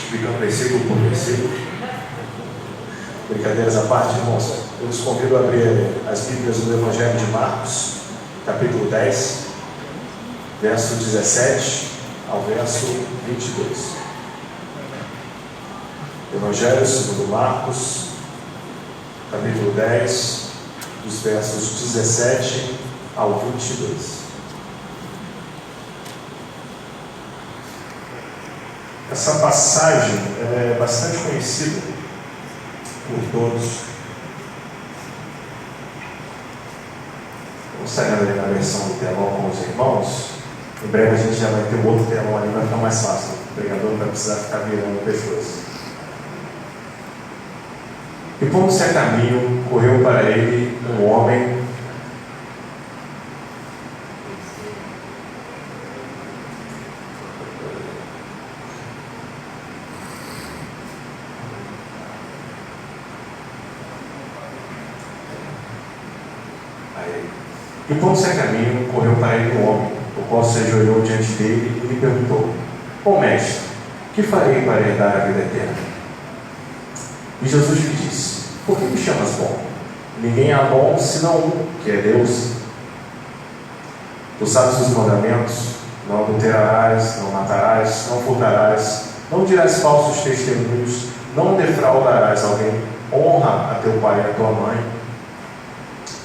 explicando versículo por versículo. Brincadeiras à parte, irmãos, eu os convido a abrir as Bíblias do Evangelho de Marcos, capítulo 10, verso 17 ao verso 22. Evangelho segundo Marcos, capítulo 10, dos versos 17 ao 22. Essa passagem é bastante conhecida por todos. Vamos sair ali na versão do telão com os irmãos. Em breve a gente já vai ter um outro telão ali, vai ficar mais fácil. O pregador não vai precisar ficar virando o pescoço. E pondo-se a caminho, correu para ele um homem E pondo-se a caminho, correu para ele um homem, o qual se ajoelhou diante dele e lhe perguntou: Ó mestre, que farei para herdar a vida eterna? E Jesus lhe disse: Por que me chamas bom? Ninguém há bom senão um, que é Deus. Tu sabes os mandamentos: não adulterarás, não matarás, não furtarás, não dirás falsos testemunhos, não defraudarás alguém, honra a teu pai e a tua mãe.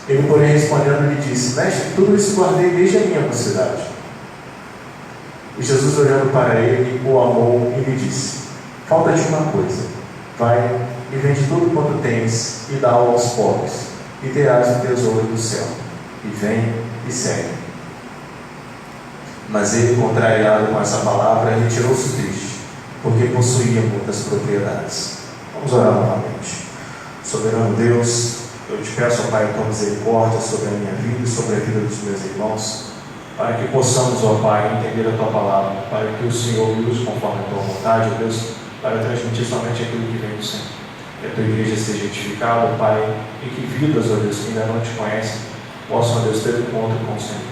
Ele, porém, respondendo, lhe disse: Mestre, tudo isso guardei desde a minha mocidade. E Jesus, olhando para ele, o amou e lhe disse: Falta-te uma coisa. Vai e vende tudo quanto tens e dá-o aos pobres, e terás o tesouro do céu. E vem e segue. Mas ele, contrariado com essa palavra, retirou-se triste, porque possuía muitas propriedades. Vamos orar novamente. Soberano Deus, eu te peço, ó Pai, a tua misericórdia sobre a minha vida e sobre a vida dos meus irmãos, para que possamos, ó Pai, entender a tua palavra, para que o Senhor use conforme a tua vontade, ó Deus, para transmitir somente aquilo que vem do Senhor. Que a tua igreja seja edificada, ó Pai, e que vidas, ó Deus, que ainda não te conhecem, possam, ó Deus, ter encontro com o Senhor.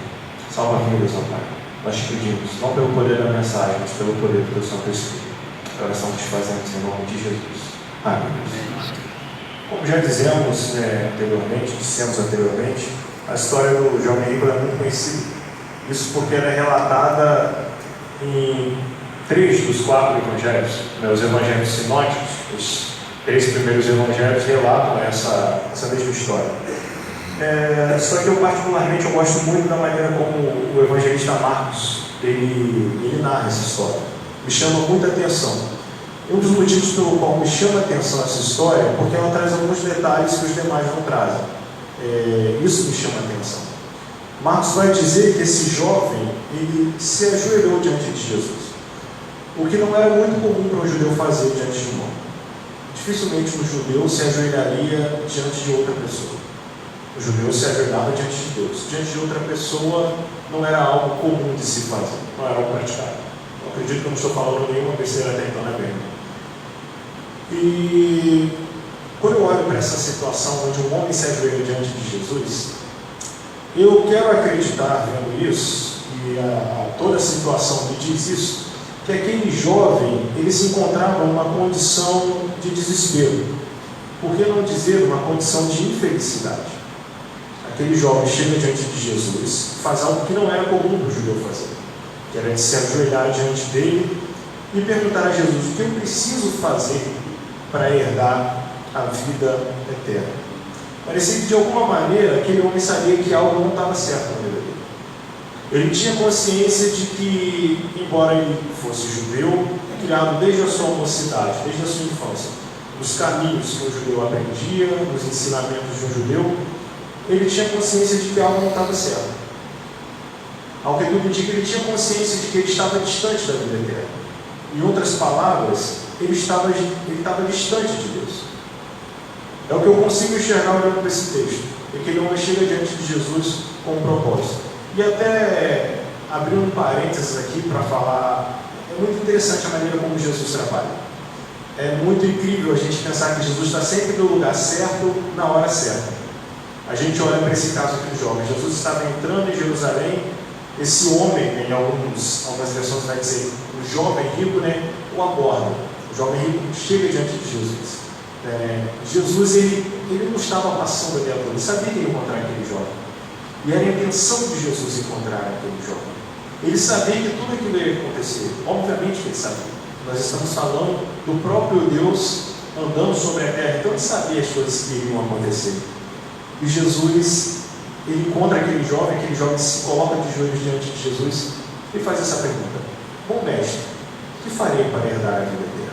Salva vidas, ó Pai. Nós te pedimos, não pelo poder da mensagem, mas pelo poder do teu Santo Espírito. A oração que te fazemos em nome de Jesus. Amém. Como já dissemos anteriormente, a história do jovem rico é muito conhecida. Isso porque ela é relatada em 3 dos 4 evangelhos. Os evangelhos sinóticos, os 3 primeiros evangelhos relatam essa mesma história. Só que eu particularmente gosto muito da maneira como o evangelista Marcos ele narra essa história. Me chama muita atenção. Um dos motivos pelo qual me chama a atenção essa história é porque ela traz alguns detalhes que os demais não trazem. Isso me chama a atenção. Marcos vai dizer que esse jovem ele se ajoelhou diante de Jesus, o que não era muito comum para um judeu fazer diante de um homem. Dificilmente um judeu se ajoelharia diante de outra pessoa. O judeu se ajoelhava diante de Deus. Diante de outra pessoa não era algo comum de se fazer, não era algo praticado. Eu acredito que eu não estou falando nenhuma besteira até então na Bíblia. E quando eu olho para essa situação onde um homem se ajoelha diante de Jesus, eu quero acreditar, vendo isso, e toda a situação me diz isso, que aquele jovem, ele se encontrava numa condição de desespero. Por que não dizer uma condição de infelicidade? Aquele jovem chega diante de Jesus, faz algo que não era comum para o judeu fazer, que era de se ajoelhar diante dele e perguntar a Jesus: o que eu preciso fazer para herdar a vida eterna? Parecia que de alguma maneira aquele homem sabia que algo não estava certo na vida dele. Ele tinha consciência de que, embora ele fosse judeu, criado desde a sua mocidade, desde a sua infância, nos caminhos que um judeu aprendia, nos ensinamentos de um judeu, ele tinha consciência de que algo não estava certo. Ao que tudo indica, ele tinha consciência de que ele estava distante da vida eterna. Em outras palavras, ele estava distante de Deus. É o que eu consigo enxergar olhando para esse texto. É que ele não chega diante de Jesus com um propósito. E até abrir um parênteses aqui para falar, é muito interessante a maneira como Jesus trabalha. É muito incrível a gente pensar que Jesus está sempre no lugar certo, na hora certa. A gente olha para esse caso aqui do jovem. Jesus estava entrando em Jerusalém. Esse homem, em algumas versões vai dizer, o jovem rico, o aborda. O jovem rico chega diante de Jesus. Jesus ele não estava passando ali à toa, ele sabia que ia encontrar aquele jovem. E era a intenção de Jesus encontrar aquele jovem. Ele sabia que tudo aquilo ia acontecer. Obviamente que ele sabia. Nós estamos falando do próprio Deus andando sobre a terra. Então ele sabia as coisas que iriam acontecer. E Jesus, ele encontra aquele jovem se coloca de joelhos diante de Jesus e faz essa pergunta: bom mestre, o que farei para herdar a vida eterna?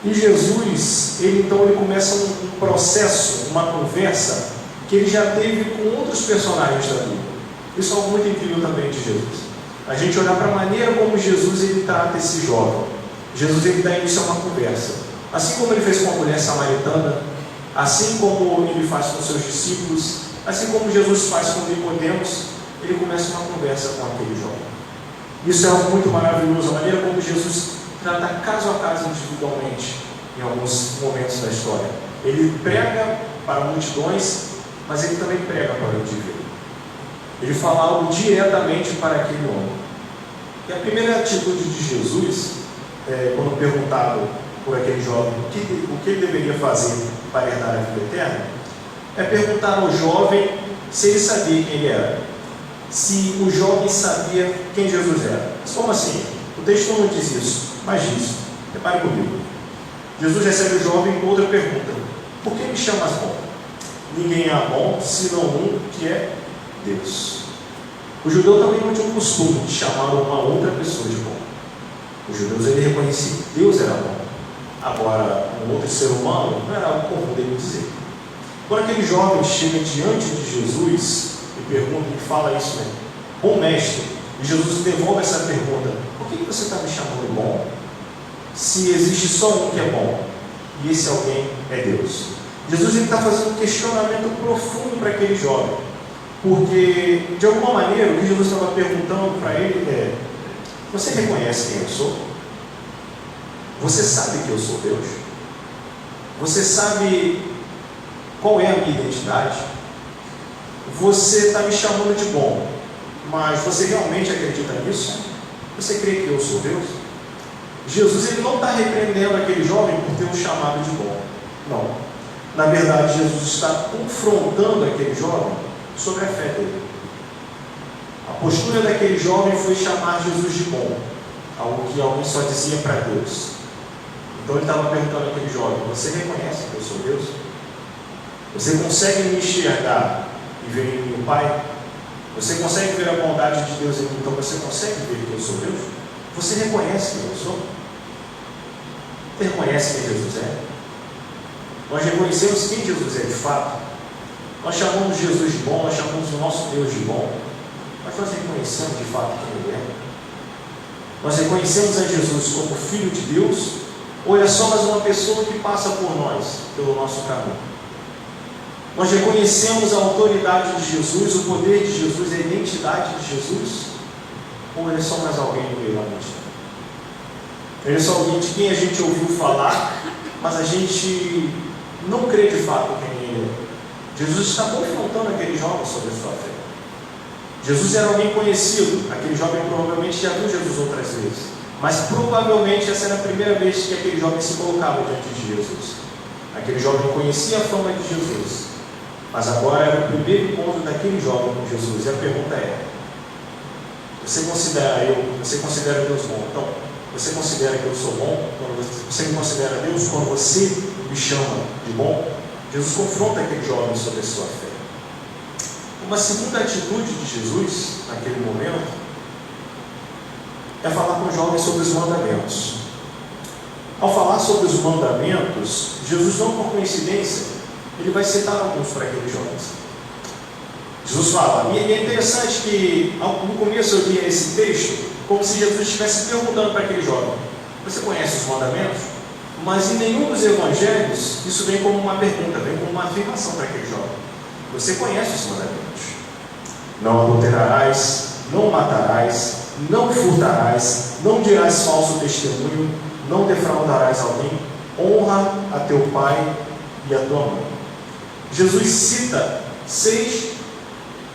E Jesus, ele começa um processo, uma conversa que ele já teve com outros personagens da Bíblia. Isso é algo muito incrível também de Jesus. A gente olhar para a maneira como Jesus ele trata esse jovem. Jesus ele dá início a uma conversa. Assim como ele fez com a mulher samaritana, assim como ele faz com seus discípulos, assim como Jesus faz com Nicodemos, ele começa uma conversa com aquele jovem. Isso é algo muito maravilhoso, a maneira como Jesus trata caso a caso individualmente em alguns momentos da história. Ele prega para multidões, mas ele também prega para o indivíduo. Ele fala algo diretamente para aquele homem. E a primeira atitude de Jesus, quando perguntado por aquele jovem o que ele deveria fazer para herdar a vida eterna, é perguntar ao jovem se ele sabia quem ele era. Se o jovem sabia quem Jesus era. Mas como assim? O texto não diz isso, mas diz. Repare comigo. Jesus recebe o jovem com outra pergunta: por que me chamas bom? Ninguém é bom senão um que é Deus. O judeu também não tinha um costume de chamar uma outra pessoa de bom. Os judeus ele reconhecia que Deus era bom. Agora, um outro ser humano não era algo comum dele dizer. Quando aquele jovem chega diante de Jesus e pergunta, e fala isso, né? Bom mestre, e Jesus devolve essa pergunta: por que você está me chamando bom? Se existe só um que é bom, e esse alguém é Deus. Jesus está fazendo um questionamento profundo para aquele jovem, porque de alguma maneira o que Jesus estava perguntando para ele é: você reconhece quem eu sou? Você sabe que eu sou Deus? Você sabe qual é a minha identidade? Você está me chamando de bom, mas você realmente acredita nisso? Você crê que eu sou Deus? Jesus ele não está repreendendo aquele jovem por ter um chamado de bom. Não. Na verdade, Jesus está confrontando aquele jovem sobre a fé dele. A postura daquele jovem foi chamar Jesus de bom, algo que alguém só dizia para Deus. Então ele estava perguntando àquele jovem: você reconhece que eu sou Deus? Você consegue me enxergar e ver em mim o Pai? Você consegue ver a bondade de Deus em mim? Então você consegue ver que eu sou Deus? Você reconhece quem eu sou? Você reconhece quem Jesus é? Nós reconhecemos quem Jesus é de fato. Nós chamamos Jesus de bom, nós chamamos o nosso Deus de bom, mas nós reconhecemos de fato quem Ele é. Nós reconhecemos a Jesus como Filho de Deus, ou é só mais uma pessoa que passa por nós, pelo nosso caminho? Nós reconhecemos a autoridade de Jesus, o poder de Jesus, a identidade de Jesus, ou ele é só mais alguém no meio da multidão? Ele é só alguém de quem a gente ouviu falar, mas a gente não crê de fato quem ele é. Jesus está confrontando aquele jovem sobre a sua fé. Jesus era alguém conhecido. Aquele jovem provavelmente já viu Jesus outras vezes, mas provavelmente essa era a primeira vez que aquele jovem se colocava diante de Jesus. Aquele jovem conhecia a fama de Jesus, mas agora era o primeiro encontro daquele jovem com Jesus. E a pergunta é: você considera Deus bom? Então, você considera que eu sou bom? Você me considera Deus quando você me chama de bom? Jesus confronta aquele jovem sobre a sua fé. Uma segunda atitude de Jesus, naquele momento, é falar com o jovem sobre os mandamentos. Ao falar sobre os mandamentos, Jesus, não por coincidência, ele vai citar alguns para aqueles jovens. Jesus fala, e é interessante que no começo eu li esse texto como se Jesus estivesse perguntando para aquele jovem: você conhece os mandamentos? Mas em nenhum dos evangelhos isso vem como uma pergunta, vem como uma afirmação para aquele jovem. Você conhece os mandamentos? Não adulterarás, não matarás, não furtarás, não dirás falso testemunho, não defraudarás alguém, honra a teu pai e a tua mãe. Jesus cita 6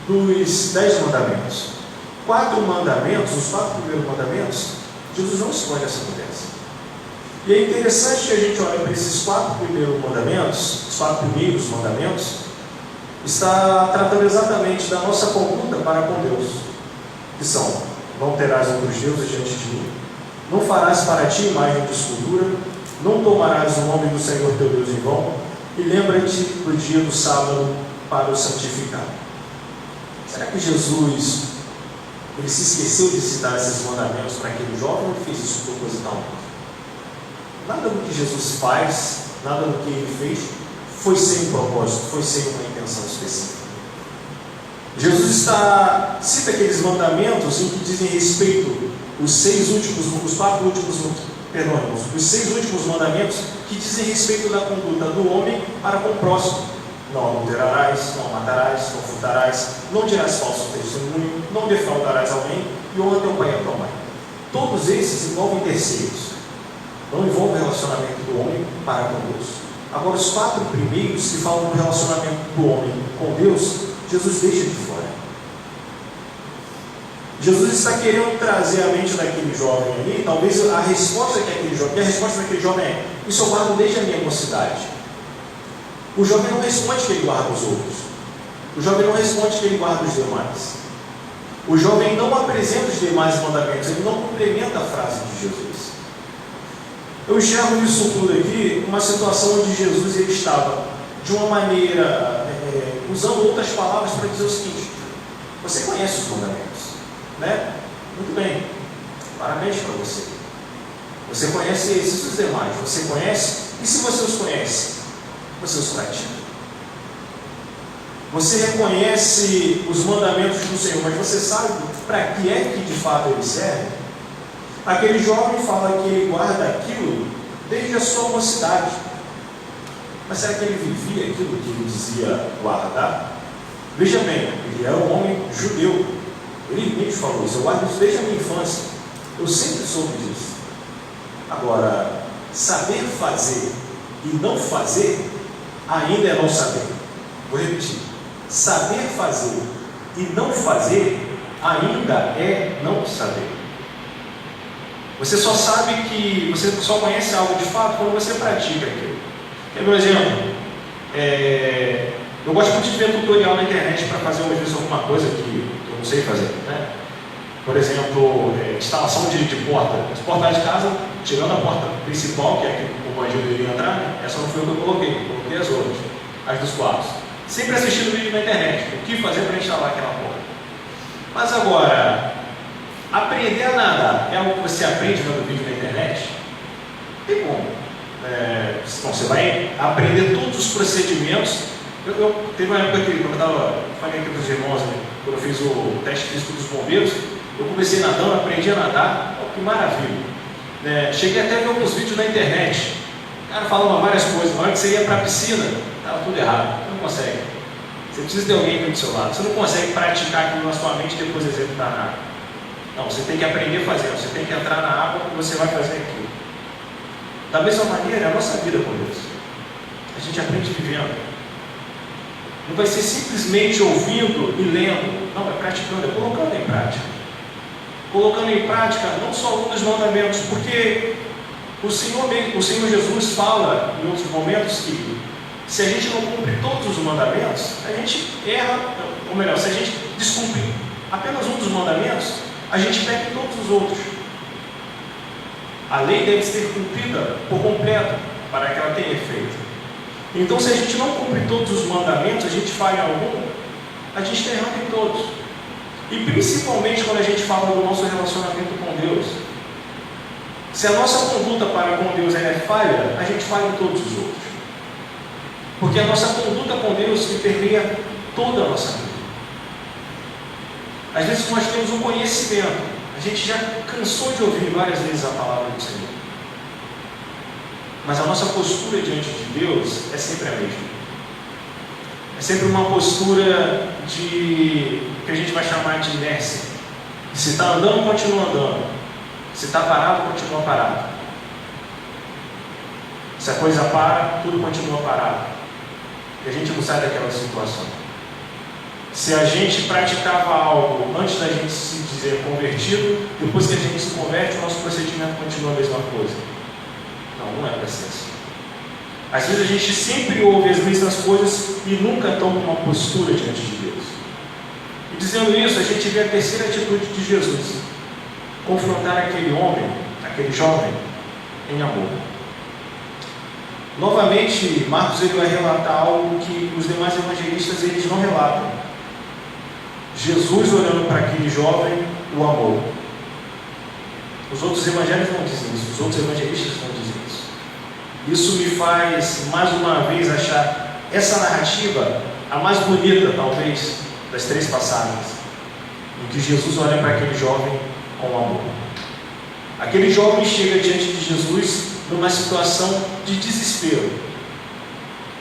dos 10 mandamentos. 4 mandamentos, os 4 primeiros mandamentos, Jesus não escolhe essa conversa. E é interessante que a gente olhe para esses 4 primeiros mandamentos, os 4 primeiros mandamentos, está tratando exatamente da nossa conduta para com Deus, que são: não terás outros deuses diante de mim, não farás para ti imagem de escultura, não tomarás o nome do Senhor teu Deus em vão, e lembra-te do dia do sábado para o santificar. Será que Jesus ele se esqueceu de citar esses mandamentos para aquele jovem, ou fez isso propositalmente? Nada do que Jesus faz, nada do que ele fez, foi sem um propósito, foi sem uma intenção específica. Jesus cita aqueles mandamentos em que dizem respeito os 6 últimos mandamentos que dizem respeito da conduta do homem para com o próximo. Não adulterarás, não matarás, não furtarás, não dirás falso testemunho, não defraudarás alguém e honra teu pai e a tua mãe. Todos esses envolvem terceiros, não envolvem o relacionamento do homem para com Deus. Agora, os 4 primeiros que falam do relacionamento do homem com Deus, Jesus deixa de fora. Jesus está querendo trazer à mente daquele jovem ali, talvez a resposta daquele jovem é: isso eu guardo desde a minha mocidade. O jovem não responde que ele guarda os outros. O jovem não responde que ele guarda os demais. O jovem não apresenta os demais mandamentos, ele não complementa a frase de Jesus. Eu enxergo nisso tudo aqui uma situação onde Jesus ele estava de uma maneira, usando outras palavras para dizer o seguinte: você conhece os mandamentos, né? Muito bem, parabéns para você. Você conhece esses e os demais, você conhece, e se você os conhece, você os pratica. Você reconhece os mandamentos do Senhor, mas você sabe para que é que de fato ele serve? Aquele jovem fala que ele guarda aquilo desde a sua mocidade. Mas será que ele vivia aquilo que ele dizia guardar? Veja bem, ele era um homem judeu. Ele mesmo falou isso: eu guardo isso desde a minha infância. Eu sempre soube disso. Agora, saber fazer e não fazer ainda é não saber. Vou repetir: saber fazer e não fazer ainda é não saber. Você só sabe que você só conhece algo de fato quando você pratica aquilo. Por exemplo, eu gosto muito de ver tutorial na internet para fazer às vezes alguma coisa que eu não sei fazer, né? Por exemplo, instalação de porta. As portas de casa, tirando a porta principal, que é a que o bandido iria entrar, né? Essa não foi o que eu coloquei as outras, as dos quartos. Sempre assistindo vídeo na internet, o que fazer para instalar aquela porta. Mas agora, aprender a nadar é algo que você aprende vendo vídeo na internet? Não tem como. Então, você vai aprender todos os procedimentos. Teve uma época que, quando eu falei aqui para os irmãos, né, quando eu fiz o teste físico dos bombeiros, eu comecei nadando, aprendi a nadar. Oh, que maravilha! Cheguei até a ver alguns vídeos na internet. O cara falava várias coisas. Na hora que você ia para a piscina, estava tudo errado. Você não consegue. Você precisa de alguém do seu lado. Você não consegue praticar aquilo na sua mente e depois executar nada. Não, você tem que aprender a fazer. Você tem que entrar na água e você vai fazer aquilo. Da mesma maneira, é a nossa vida com Deus. A gente aprende vivendo. Não vai ser simplesmente ouvindo e lendo. Não, é praticando, é colocando em prática. Colocando em prática não só um dos mandamentos, porque o Senhor Jesus fala em outros momentos que se a gente não cumpre todos os mandamentos, a gente erra, ou melhor, se a gente descumpre apenas um dos mandamentos, a gente peca em todos os outros. A lei deve ser cumprida por completo para que ela tenha efeito. Então, se a gente não cumpre todos os mandamentos, a gente falha em algum, a gente está errando em todos. E principalmente quando a gente fala do nosso relacionamento com Deus. Se a nossa conduta para com Deus é falha, a gente falha em todos os outros. Porque a nossa conduta com Deus permeia toda a nossa vida. Às vezes nós temos um conhecimento, a gente já cansou de ouvir várias vezes a palavra do Senhor. Mas a nossa postura diante de Deus é sempre a mesma. É sempre uma postura que a gente vai chamar de inércia. Se está andando, continua andando. Se está parado, continua parado. Se a coisa para, tudo continua parado. E a gente não sai daquela situação. Se a gente praticava algo antes da gente se dizer convertido, depois que a gente se converte, o nosso procedimento continua a mesma coisa. presença. Às vezes a gente sempre ouve as mesmas coisas e nunca toma uma postura diante de Deus. E dizendo isso, a gente vê a terceira atitude de Jesus: confrontar aquele homem, aquele jovem, em amor. Novamente, Marcos ele vai relatar algo que os demais evangelistas eles não relatam. Jesus olhando para aquele jovem, o amou. Os outros evangelhos não dizem isso, os outros evangelistas não dizem isso. Isso me faz, mais uma vez, achar essa narrativa a mais bonita, talvez, das três passagens, em que Jesus olha para aquele jovem com amor. Aquele jovem chega diante de Jesus numa situação de desespero.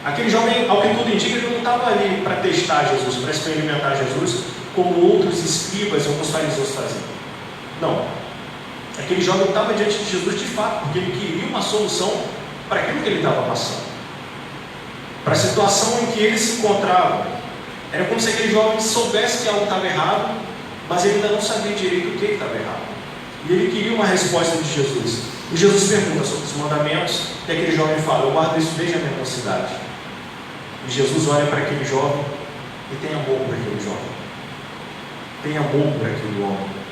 Aquele jovem, ao que tudo indica, ele não estava ali para testar Jesus, para experimentar Jesus, como outros escribas e alguns fariseus faziam. Não. Aquele jovem estava diante de Jesus de fato, porque ele queria uma solução para aquilo que ele estava passando, para a situação em que ele se encontrava. Era como se aquele jovem soubesse que algo estava errado, mas ele ainda não sabia direito o que estava errado. E ele queria uma resposta de Jesus. E Jesus pergunta sobre os mandamentos, e aquele jovem fala: eu guardo isso desde a minha mocidade. E Jesus olha para aquele jovem e tem amor por aquele jovem. Tem amor por aquele homem.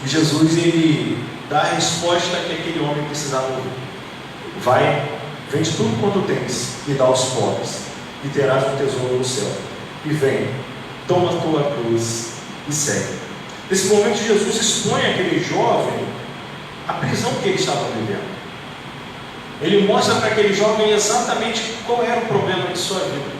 E Jesus ele dá a resposta que aquele homem precisava ouvir. Vai, vende tudo quanto tens e dá aos pobres, e terás um tesouro no céu. E vem, toma a tua cruz e segue. Nesse momento, Jesus expõe àquele jovem a prisão que ele estava vivendo. Ele mostra para aquele jovem exatamente qual era o problema de sua vida.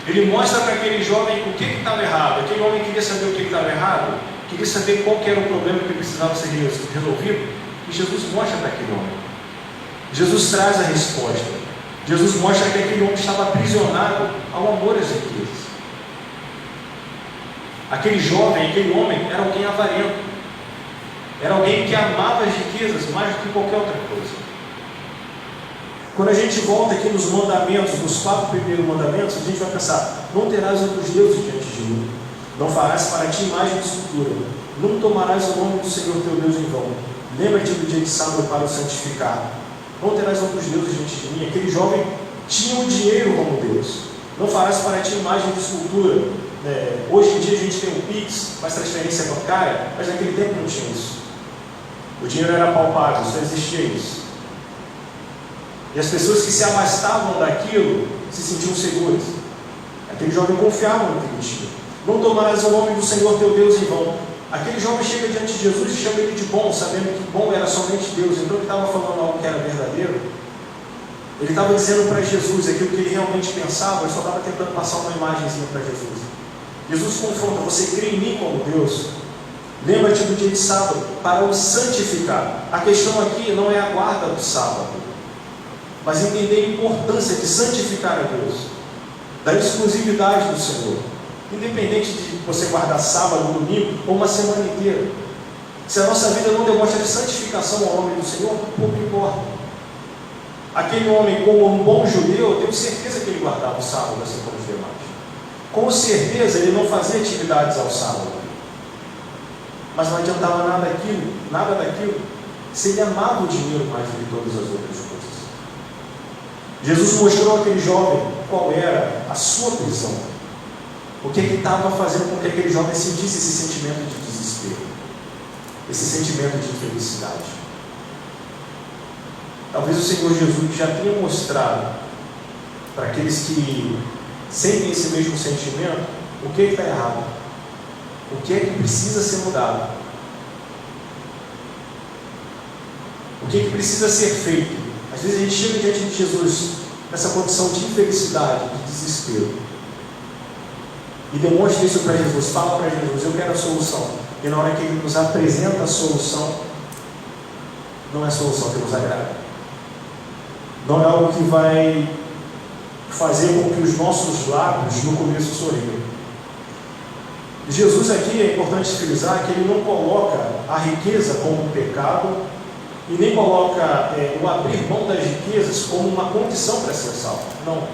Ele mostra para aquele jovem o que estava errado. Aquele homem queria saber o que estava errado, queria saber qual que era o problema que precisava ser resolvido, e Jesus mostra para aquele homem. Jesus traz a resposta. Jesus mostra que aquele homem estava aprisionado ao amor às riquezas. Aquele jovem, aquele homem, era alguém avarento. Era alguém que amava as riquezas mais do que qualquer outra coisa. Quando a gente volta aqui nos mandamentos, nos 4 primeiros mandamentos, a gente vai pensar: não terás outros deuses diante de mim, não farás para ti imagem de escultura, não tomarás o nome do Senhor teu Deus em vão, lembra-te do dia de sábado para o santificar, não terás outros deuses diante de mim. Aquele jovem tinha o dinheiro como Deus. Não farás para ti imagem de escultura. Hoje em dia a gente tem o Pix, faz transferência bancária, mas naquele tempo não tinha isso. O dinheiro era palpável, só existia isso. E as pessoas que se abastavam daquilo se sentiam seguras. Aquele jovem confiava no que ele tinha. Não tomarás o nome do Senhor teu Deus em vão. Aquele jovem chega diante de Jesus e chama ele de bom, sabendo que bom era somente Deus. Então ele estava falando algo que era verdadeiro. Ele estava dizendo para Jesus aquilo que ele realmente pensava, ele só estava tentando passar uma imagenzinha para Jesus. Jesus confronta: você crê em mim como Deus? Lembra-te do dia de sábado para o santificar. A questão aqui não é a guarda do sábado, mas entender a importância de santificar a Deus, da exclusividade do Senhor. Independente de você guardar sábado, domingo ou uma semana inteira, se a nossa vida não demonstra santificação ao nome do Senhor, pouco importa. Aquele homem, como um bom judeu, eu tenho certeza que ele guardava o sábado assim como os demais. Com certeza ele não fazia atividades ao sábado, mas não adiantava nada daquilo, se ele amava o dinheiro mais do que todas as outras coisas. Jesus mostrou àquele jovem qual era a sua prisão, o que estava fazendo com que aquele jovem sentisse esse sentimento de desespero, esse sentimento de infelicidade. Talvez o Senhor Jesus já tenha mostrado para aqueles que sentem esse mesmo sentimento o que está errado, o que é que precisa ser mudado, o que é que precisa ser feito. Às vezes a gente chega diante de Jesus nessa condição de infelicidade, de desespero, e demonstra isso para Jesus, fala para Jesus: eu quero a solução. E na hora que Ele nos apresenta a solução, não é a solução que nos agrada. Não é algo que vai fazer com que os nossos lábios no começo sorriam. Jesus aqui, é importante frisar que Ele não coloca a riqueza como um pecado e nem coloca o abrir mão das riquezas como uma condição para ser salvo. Não.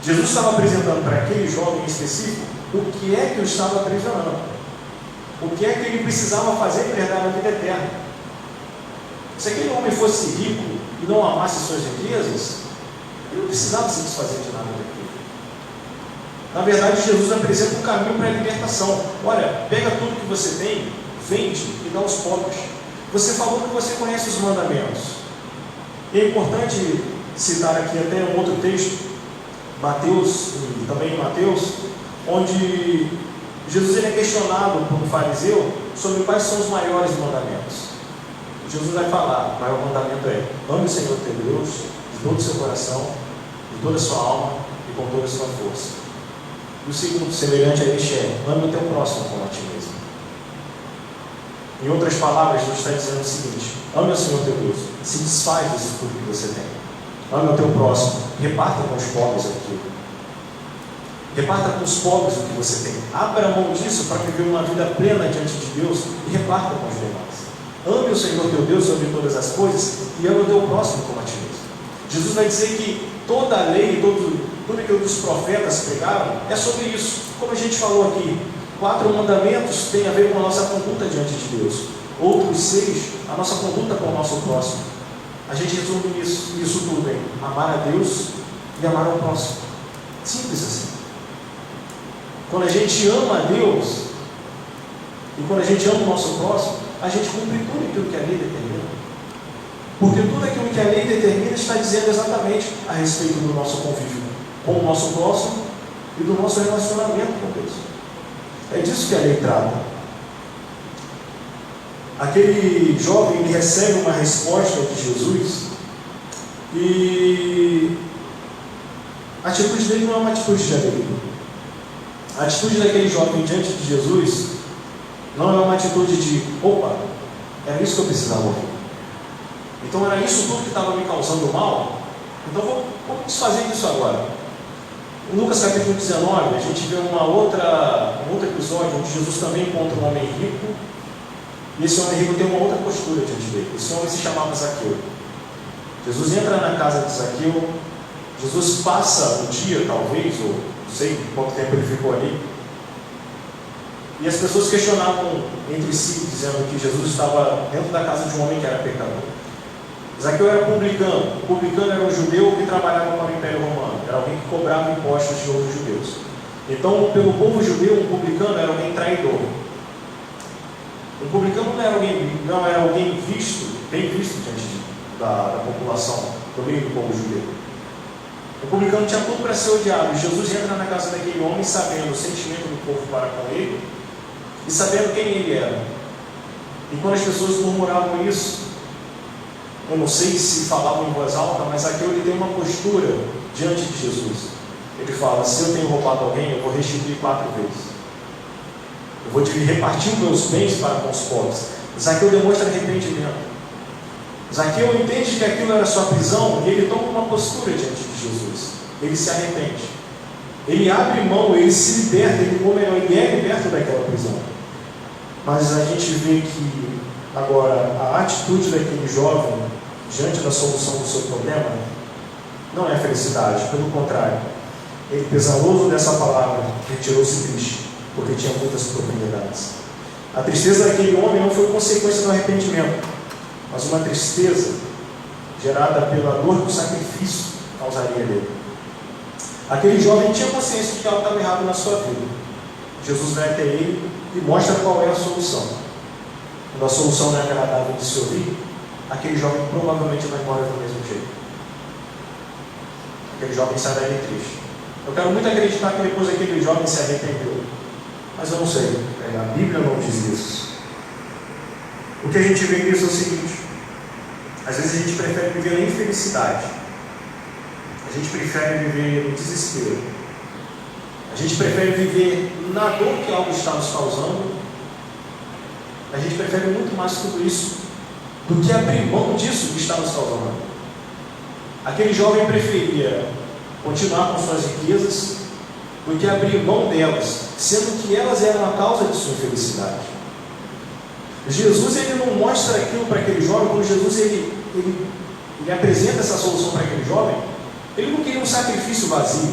Jesus estava apresentando para aquele jovem específico o que é que o estava aprisionando, o que é que ele precisava fazer para herdar a vida eterna. Se aquele homem fosse rico e não amasse suas riquezas, ele não precisava se desfazer de nada daquilo. Na verdade, Jesus apresenta um caminho para a libertação. Olha, pega tudo que você tem, vende e dá aos pobres. Você falou que você conhece os mandamentos. E é importante citar aqui até um outro texto, Mateus, e também em Mateus, onde Jesus ele é questionado por um fariseu sobre quais são os maiores mandamentos. Jesus vai falar: o maior mandamento é: ame o Senhor teu Deus de todo o seu coração, de toda a sua alma e com toda a sua força. E o segundo, semelhante a este, é: ame o teu próximo como a ti mesmo. Em outras palavras, Jesus está dizendo o seguinte: ame o Senhor teu Deus, se desfaz disso tudo que você tem. Ame o teu próximo, reparta com os pobres aquilo. Reparta com os pobres o que você tem. Abra mão disso para viver uma vida plena diante de Deus e reparta com os demais. Ame o Senhor teu Deus sobre todas as coisas e ame o teu próximo como a ti mesmo. Jesus vai dizer que toda a lei, tudo aquilo que os profetas pregaram é sobre isso. Como a gente falou aqui, 4 mandamentos têm a ver com a nossa conduta diante de Deus. Outros 6, a nossa conduta com o nosso próximo. A gente resume isso tudo em amar a Deus e amar ao próximo. Simples assim. Quando a gente ama a Deus e quando a gente ama o nosso próximo, a gente cumpre tudo aquilo que a lei determina. Porque tudo aquilo que a lei determina está dizendo exatamente a respeito do nosso convívio com o nosso próximo e do nosso relacionamento com Deus. É disso que a lei trata. Aquele jovem ele recebe uma resposta de Jesus e a atitude dele não é uma atitude de alegria. A atitude daquele jovem diante de Jesus não é uma atitude de: opa, era isso que eu precisava ouvir. Então era isso tudo que estava me causando mal, então vamos desfazer disso agora. Em Lucas capítulo 19, a gente vê um outro episódio onde Jesus também encontra um homem rico, e esse homem rico tem uma outra postura diante dele. Esse homem se chamava Zaqueu. Jesus entra na casa de Zaqueu, Jesus passa o dia, talvez, ou não sei quanto tempo ele ficou ali, e as pessoas questionavam entre si, dizendo que Jesus estava dentro da casa de um homem que era pecador. Zaqueu era publicano. O publicano era um judeu que trabalhava para o Império Romano. Era alguém que cobrava impostos de outros judeus. Então, pelo povo judeu, um publicano era alguém traidor. Um publicano não era alguém bem visto diante da população, do meio do povo judeu. O publicano tinha tudo para ser odiado. E Jesus entra na casa daquele homem sabendo o sentimento do povo para com ele e sabendo quem ele era. E quando as pessoas murmuravam isso, eu não sei se falavam em voz alta, mas aqui ele tem uma postura diante de Jesus. Ele fala: se eu tenho roubado alguém, eu vou restituir 4 vezes. Eu vou repartir os meus bens para com os pobres. Zaqueu demonstra arrependimento. Zaqueu entende que aquilo era sua prisão e ele toma uma postura diante de Jesus. Ele se arrepende. Ele abre mão, ele se liberta, ele é liberto daquela prisão. Mas a gente vê que agora a atitude daquele jovem diante da solução do seu problema não é felicidade, pelo contrário, ele, pesaroso dessa palavra, retirou-se triste, porque tinha muitas propriedades. A tristeza daquele homem não foi consequência do arrependimento, mas uma tristeza gerada pela dor que o sacrifício causaria nele. Aquele jovem tinha consciência de que algo estava errado na sua vida. Jesus vai até ele e mostra qual é a solução. Quando a solução não é agradável de se ouvir, aquele jovem provavelmente vai embora do mesmo jeito. Aquele jovem sai daí triste. Eu quero muito acreditar que depois aquele jovem se arrependeu, mas eu não sei, a Bíblia não diz isso. O que a gente vê nisso é o seguinte: às vezes a gente prefere viver na infelicidade, a gente prefere viver no desespero, a gente prefere viver na dor que algo está nos causando, a gente prefere muito mais tudo isso do que abrir mão disso que está nos causando. Aquele jovem preferia continuar com suas riquezas do que abrir mão delas, sendo que elas eram a causa de sua infelicidade. Jesus ele não mostra aquilo para aquele jovem. Quando Jesus ele apresenta essa solução para aquele jovem, ele não queria um sacrifício vazio.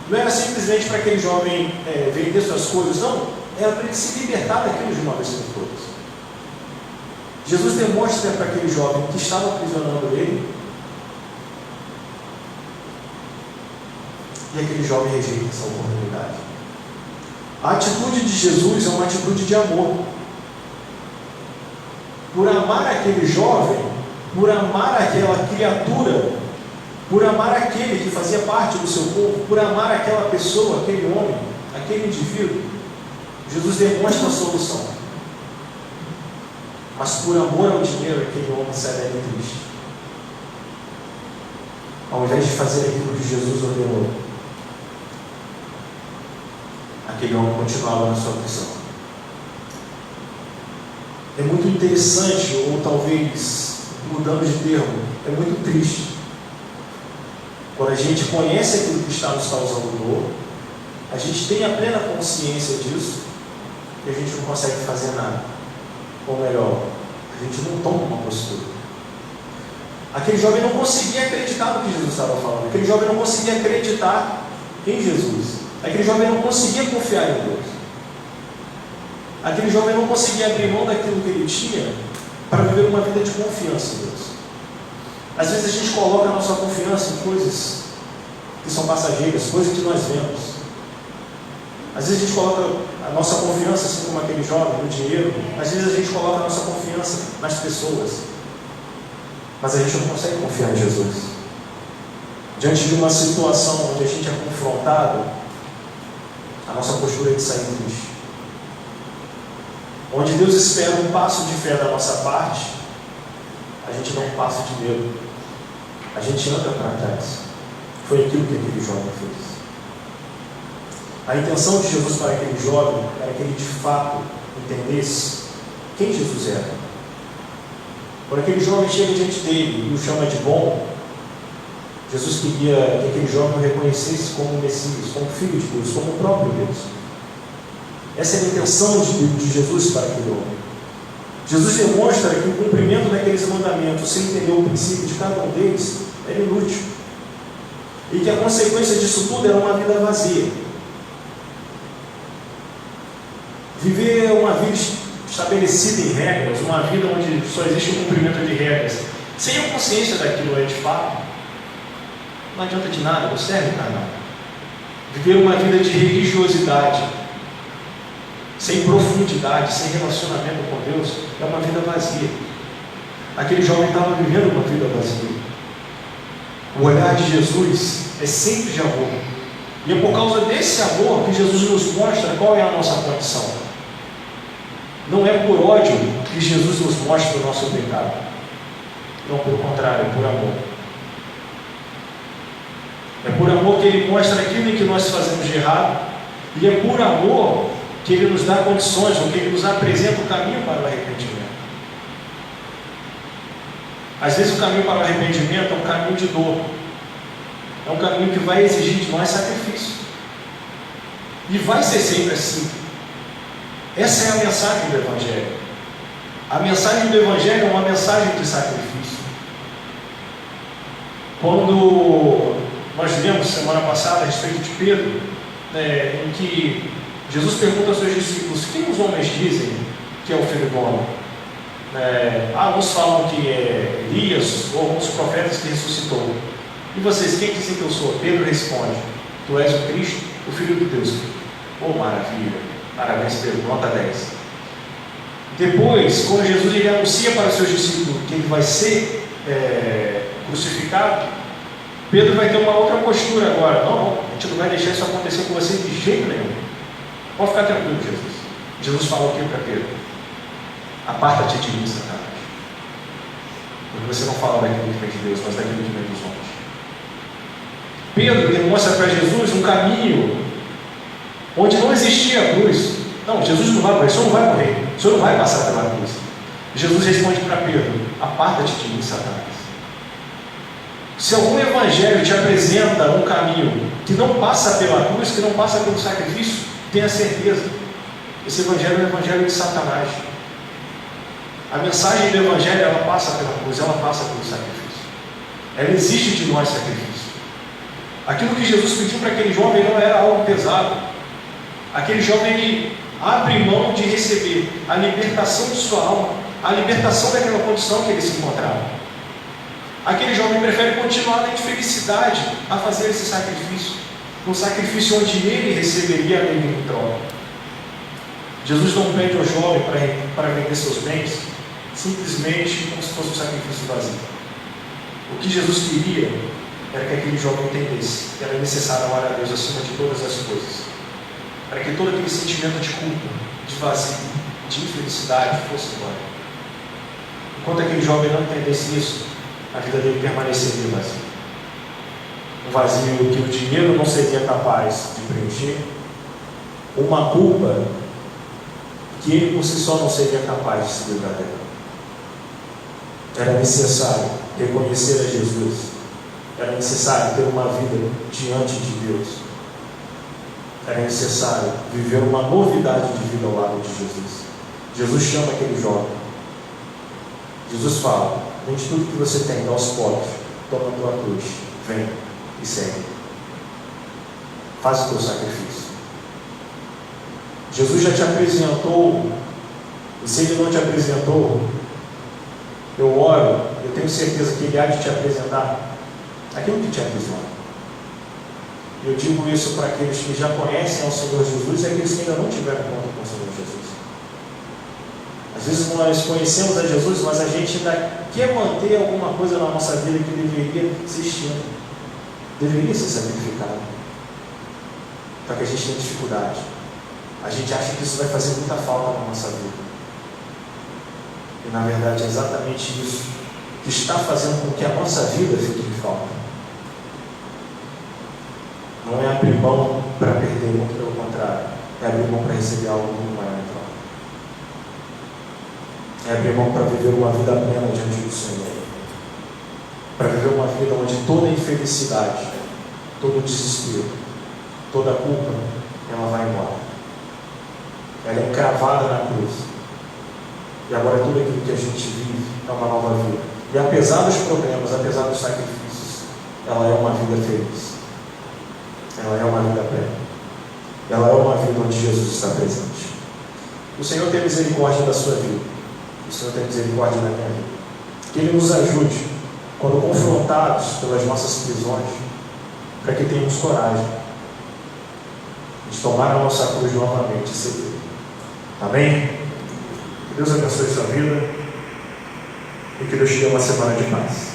Não era simplesmente para aquele jovem vender suas coisas, não. Era para ele se libertar daquilo de uma vez por todas. Jesus demonstra para aquele jovem que estava aprisionando ele E aquele jovem rejeita essa oportunidade. A atitude de Jesus é uma atitude de amor. Por amar aquele jovem, por amar aquela criatura, por amar aquele que fazia parte do seu povo, por amar aquela pessoa, aquele homem, aquele indivíduo, Jesus demonstra a solução. Mas por amor ao dinheiro, aquele homem sai dali triste. Ao invés de fazer aquilo que Jesus ordenou, aquele homem continuava na sua prisão. É muito interessante, ou talvez, mudando de termo, é muito triste, quando a gente conhece aquilo que está nos causando dor, a gente tem a plena consciência disso, e a gente não consegue fazer nada. Ou melhor, a gente não toma uma postura. Aquele jovem não conseguia acreditar no que Jesus estava falando. Aquele jovem não conseguia acreditar em Jesus. Aquele jovem não conseguia confiar em Deus. Aquele jovem não conseguia abrir mão daquilo que ele tinha para viver uma vida de confiança em Deus. Às vezes a gente coloca a nossa confiança em coisas que são passageiras, coisas que nós vemos. Às vezes a gente coloca a nossa confiança, assim como aquele jovem, no dinheiro. Às vezes a gente coloca a nossa confiança nas pessoas. Mas a gente não consegue confiar em Jesus. Diante de uma situação onde a gente é confrontado, a nossa postura é de sair triste. Onde Deus espera um passo de fé da nossa parte, a gente dá um passo de medo. A gente anda para trás. Foi aquilo que aquele jovem fez. A intenção de Jesus para aquele jovem era que ele de fato entendesse quem Jesus era. Quando aquele jovem chega diante dele e o chama de bom, Jesus queria que aquele jovem o reconhecesse como o Messias, como filho de Deus, como o próprio Deus. Essa é a intenção de Jesus para aquele homem. Jesus demonstra que o cumprimento daqueles mandamentos, sem entender o princípio de cada um deles, era inútil. E que a consequência disso tudo era uma vida vazia. Viver uma vida estabelecida em regras, uma vida onde só existe o cumprimento de regras, sem a consciência daquilo é de fato, não adianta de nada, não serve para nada. Viver uma vida de religiosidade, sem profundidade, sem relacionamento com Deus, é uma vida vazia. Aquele jovem estava vivendo uma vida vazia. O olhar de Jesus é sempre de amor. E é por causa desse amor que Jesus nos mostra qual é a nossa condição. Não é por ódio que Jesus nos mostra o nosso pecado. Não, pelo contrário, é por amor. É por amor que Ele mostra aquilo em que nós fazemos de errado. E é por amor que Ele nos dá condições, ou que Ele nos apresenta o caminho para o arrependimento. Às vezes o caminho para o arrependimento é um caminho de dor. É um caminho que vai exigir de nós sacrifício. E vai ser sempre assim. Essa é a mensagem do Evangelho. A mensagem do Evangelho é uma mensagem de sacrifício. Quando nós lemos semana passada a respeito de Pedro, em que Jesus pergunta aos seus discípulos: quem os homens dizem que é o Filho do Homem? Uns falam que é Elias, ou alguns profetas que ressuscitou. E vocês, quem dizem que eu sou? Pedro responde: tu és o Cristo, o Filho de Deus. Oh, maravilha! Parabéns, Pedro, nota 10. Depois, quando Jesus ele anuncia para os seus discípulos que ele vai ser crucificado, Pedro vai ter uma outra postura agora. Não, a gente não vai deixar isso acontecer com você de jeito nenhum. Pode ficar tranquilo, Jesus. Jesus falou o que para Pedro? Aparta-te de mim, Satanás. Porque você não fala daquilo que vem de Deus, mas daquilo que vem dos homens. Pedro demonstra para Jesus um caminho onde não existia a cruz. Não, Jesus não vai morrer, o Senhor não vai morrer, o Senhor não vai passar pela cruz. Jesus responde para Pedro: aparta-te de mim, Satanás. Se algum evangelho te apresenta um caminho que não passa pela cruz, que não passa pelo sacrifício, tenha certeza, esse evangelho é o evangelho de Satanás. A mensagem do evangelho, ela passa pela cruz, ela passa pelo sacrifício. Ela exige de nós sacrifício. Aquilo que Jesus pediu para aquele jovem não era algo pesado. Aquele jovem, ele abre mão de receber a libertação de sua alma, a libertação daquela condição que ele se encontrava. Aquele jovem prefere continuar na infelicidade a fazer esse sacrifício. um sacrifício onde ele receberia a dele em troca. Jesus não pede ao jovem para vender seus bens simplesmente como se fosse um sacrifício vazio. O que Jesus queria era que aquele jovem entendesse que era necessário amar a Deus acima de todas as coisas, para que todo aquele sentimento de culpa, de vazio, de infelicidade fosse embora. Enquanto aquele jovem não entendesse isso, a vida dele permaneceria vazia. Um vazio que o dinheiro não seria capaz de preencher, uma culpa que ele por si só não seria capaz de se livrar dela. Era necessário reconhecer a Jesus, era necessário ter uma vida diante de Deus, era necessário viver uma novidade de vida ao lado de Jesus. Jesus chama aquele jovem, Jesus fala: vende tudo que você tem, dá aos pobres, toma a tua cruz, vem e segue, faz o teu sacrifício. Jesus já te apresentou, e se Ele não te apresentou, eu oro, eu tenho certeza que Ele há de te apresentar aquilo que te aprisiona. Eu digo isso para aqueles que já conhecem ao Senhor Jesus e aqueles que ainda não tiveram contato com o Senhor Jesus. Às vezes nós conhecemos a Jesus, mas a gente ainda quer manter alguma coisa na nossa vida que deveria ser extinta, deveria ser sacrificada. Só que a gente tem dificuldade. A gente acha que isso vai fazer muita falta na nossa vida. E na verdade é exatamente isso que está fazendo com que a nossa vida fique em falta. Não é abrir mão para perder, muito pelo contrário, é abrir mão para receber algo muito maior em troca. É abrir mão para viver uma vida plena diante do Senhor, para viver uma vida onde toda infelicidade, todo desespero, toda culpa, ela vai embora. Ela é encravada na cruz. E agora tudo aquilo que a gente vive é uma nova vida. E apesar dos problemas, apesar dos sacrifícios, ela é uma vida feliz. Ela é uma vida plena. Ela é uma vida onde Jesus está presente. O Senhor tem misericórdia da sua vida. O Senhor tem misericórdia da minha vida. Que Ele nos ajude, quando confrontados pelas nossas prisões, para que tenhamos coragem de tomar a nossa cruz novamente e seguir. Amém? Que Deus abençoe sua vida e que Deus te dê uma semana de paz.